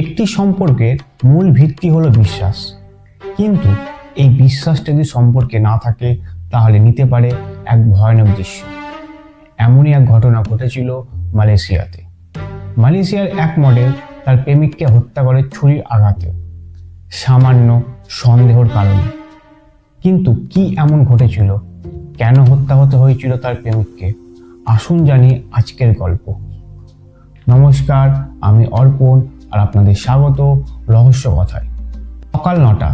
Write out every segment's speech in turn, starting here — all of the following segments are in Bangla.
একটি সম্পর্কের মূল ভিত্তি হলো বিশ্বাস, কিন্তু এই বিশ্বাসটা যদি সম্পর্কে না থাকে তাহলে নিতে পারে এক ভয়ানক দৃশ্য। এমনই এক ঘটনা ঘটেছিল মালয়েশিয়াতে। মালয়েশিয়ার এক মডেল তার প্রেমিককে হত্যা করে ছুরির আঘাতে, সামান্য সন্দেহের কারণে। কিন্তু কি এমন ঘটেছিল, কেন হত্যা হতে হয়েছিল তার প্রেমিককে? আসুন জানি আজকের গল্প। নমস্কার, আমি অর্পণ আর আপনাদের স্বাগত রহস্য কথায়। সকাল 9টা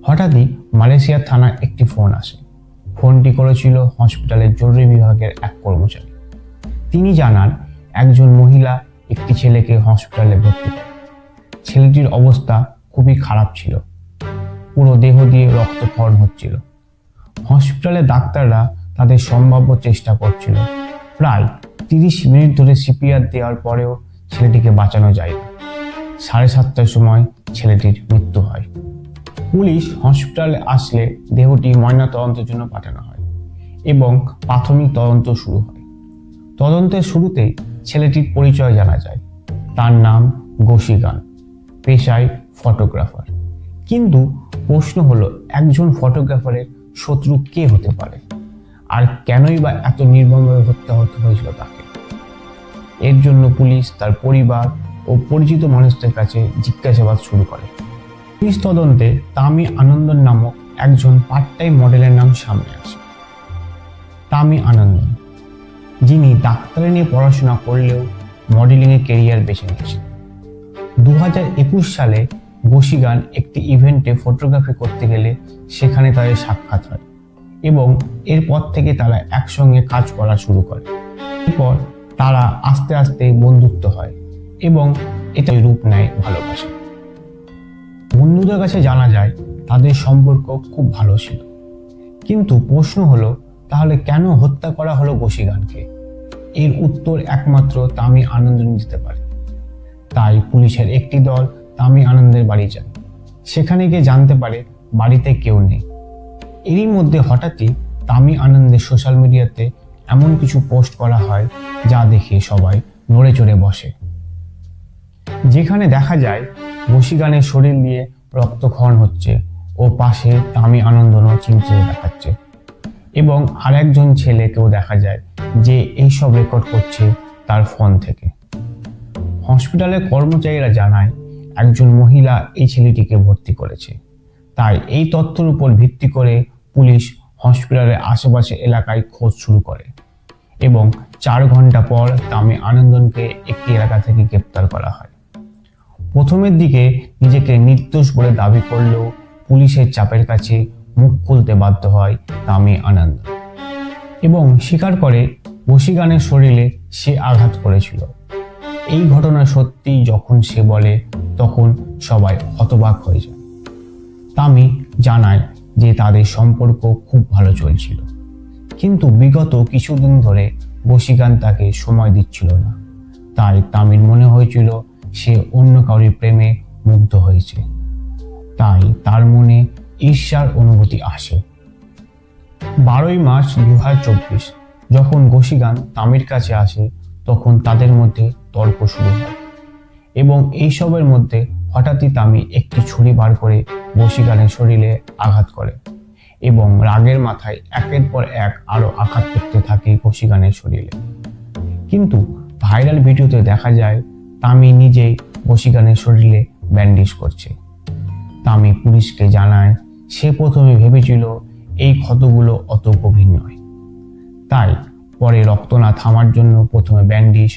হঠাৎই মালয়েশিয়ার থানায় একটি ফোন আসে। ফোনটি করেছিল হসপিটালের জরুরি বিভাগের এক কর্মচারী। তিনি জানান একজন মহিলা একটি ছেলেকে হসপিটালে ভর্তি করে। ছেলেটির অবস্থা খুবই খারাপ ছিল, পুরো দেহ দিয়ে রক্তক্ষরণ হচ্ছিল। হসপিটালের ডাক্তাররা তাদের সম্ভাব্য চেষ্টা করছিল। প্রায় 30 মিনিট ধরে সিপিআর দেওয়ার পরেও ছেলেটিকে বাঁচানো যায় না। 7:30টার সময় ছেলেটির মৃত্যু হয়। পুলিশ হসপিটালে আসলে দেহটি ময়নাতদন্তের জন্য পাঠানো হয় এবং প্রাথমিক তদন্ত শুরু হয়। তদন্তের শুরুতেই ছেলেটির পরিচয় জানা যায়। তার নাম গোশিগান, পেশায় ফটোগ্রাফার। কিন্তু প্রশ্ন হলো, একজন ফটোগ্রাফারের শত্রু কে হতে পারে, আর কেনই বা এত নির্মমভাবে হত্যা হতে হয়েছিল তাকে? এর জন্য পুলিশ তার পরিবার ও পরিচিত মানুষদের কাছে জিজ্ঞাসাবাদ শুরু করে। পুলিশ তদন্তে তামি আনন্দন নামক একজন পার্ট টাইম মডেলের নাম সামনে আসে। তামি আনন্দন, যিনি ডাক্তারি নিয়ে পড়াশোনা করলেও মডেলিংয়ে কেরিয়ার বেছে নিয়েছেন। 2021 সালে গোশিগান একটি ইভেন্টে ফটোগ্রাফি করতে গেলে সেখানে তাদের সাক্ষাৎ হয় এবং এরপর থেকে তারা একসঙ্গে কাজ করা শুরু করে। এরপর তারা আস্তে আস্তে বন্ধুত্ব হয় এবং এটাই রূপ নেয় ভালোবাসা। বন্ধুদের কাছে জানা যায় তাদের সম্পর্ক খুব ভালো ছিল। কিন্তু প্রশ্ন হলো, তাহলে কেন হত্যা করা হলো গোশিগানকে? এর উত্তর একমাত্র তামি আনন্দন দিতে পারে। তাই পুলিশের একটি দল তামি আনন্দের বাড়ি যায়। সেখানে গিয়ে জানতে পারে বাড়িতে কেউ নেই। এরই মধ্যে হঠাৎই তামি আনন্দের সোশ্যাল মিডিয়াতে এমন কিছু পোস্ট করা হয় যা দেখে সবাই নড়ে চড়ে বসে। যেখানে দেখা যায় গোশিগানের শরীর দিয়ে রক্তক্ষরণ হচ্ছে ও পাশে তামি আনন্দনও চিন্তিত দেখাচ্ছে, এবং আরেকজন ছেলেকেও দেখা যায় যে এইসব রেকর্ড করছে তার ফোন থেকে। হসপিটালের কর্মচারীরা জানায় একজন মহিলা এই ছেলেটিকে ভর্তি করেছে। তাই এই তথ্যের উপর ভিত্তি করে পুলিশ হসপিটালের আশেপাশে এলাকায় খোঁজ শুরু করে এবং 4 ঘন্টা পর তামি আনন্দনকে একটি এলাকা থেকে গ্রেপ্তার করা হয়। প্রথমের দিকে নিজেকে নির্দোষ বলে দাবি করলেও পুলিশের চাপের কাছে মুখ খুলতে বাধ্য হয় তামি আনন্দন এবং স্বীকার করে গোশিগানের শরীরে সে আঘাত করেছিল। এই ঘটনা সত্যি যখন সে বলে তখন সবাই হতবাক হয়ে যায়। তামি জানায় যে তাদের সম্পর্ক খুব ভালো চলছিল, কিন্তু বিগত কিছুদিন ধরে গোশিগান তাকে সময় দিচ্ছিল না। তাই তামির মনে হয়েছিল সে অন্য কারোর প্রেমে মুগ্ধ হয়েছে। তাই তার মনে ঈর্ষার অনুভূতি আসে। 12ই মার্চ 2024 যখন গোশিগান তামির কাছে আসে তখন তাদের মধ্যে তর্ক শুরু হয় এবং এইসবের মধ্যে হঠাৎই তামি একটি ছুরি বার করে গোশিগানের শরীরে আঘাত করে এবং রাগের মাথায় একের পর এক আরো আঘাত করতে থাকে গোশিগানের শরীরে। কিন্তু ভাইরাল ভিডিওতে দেখা যায় তামি নিজেই গোশিগানের শরীরে ব্যান্ডেজ করছে। তামি পুলিশকে জানায় সে প্রথমে ভেবেছিল এই ক্ষতগুলো অত গভীর নয়, তাই পরে রক্ত না থামার জন্য প্রথমে ব্যান্ডেজ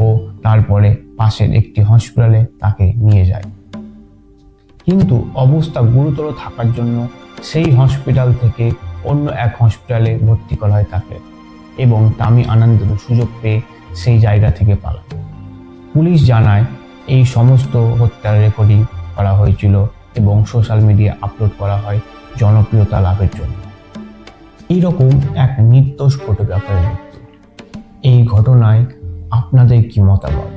ও তারপরে পাশের একটি হসপিটালে তাকে নিয়ে যায়। কিন্তু অবস্থা গুরুতর থাকার জন্য সেই হসপিটাল থেকে অন্য এক হসপিটালে ভর্তি করা হয় তাকে এবং তামি আনন্দন সুযোগ পেয়ে সেই জায়গা থেকে পালায়। পুলিশ জানায় এই সমস্ত হত্যার রেকর্ডিং করা হয়েছিল এবং সোশ্যাল মিডিয়া আপলোড করা হয় জনপ্রিয়তা লাভের জন্য। এইরকম এক নির্দোষ ফটোগ্রাফারের মৃত্যু। এই ঘটনায় আপনাদের কি মতামত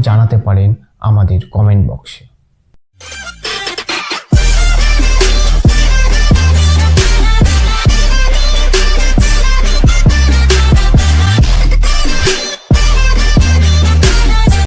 জানাতে পারেন আমাদের কমেন্ট বক্সে।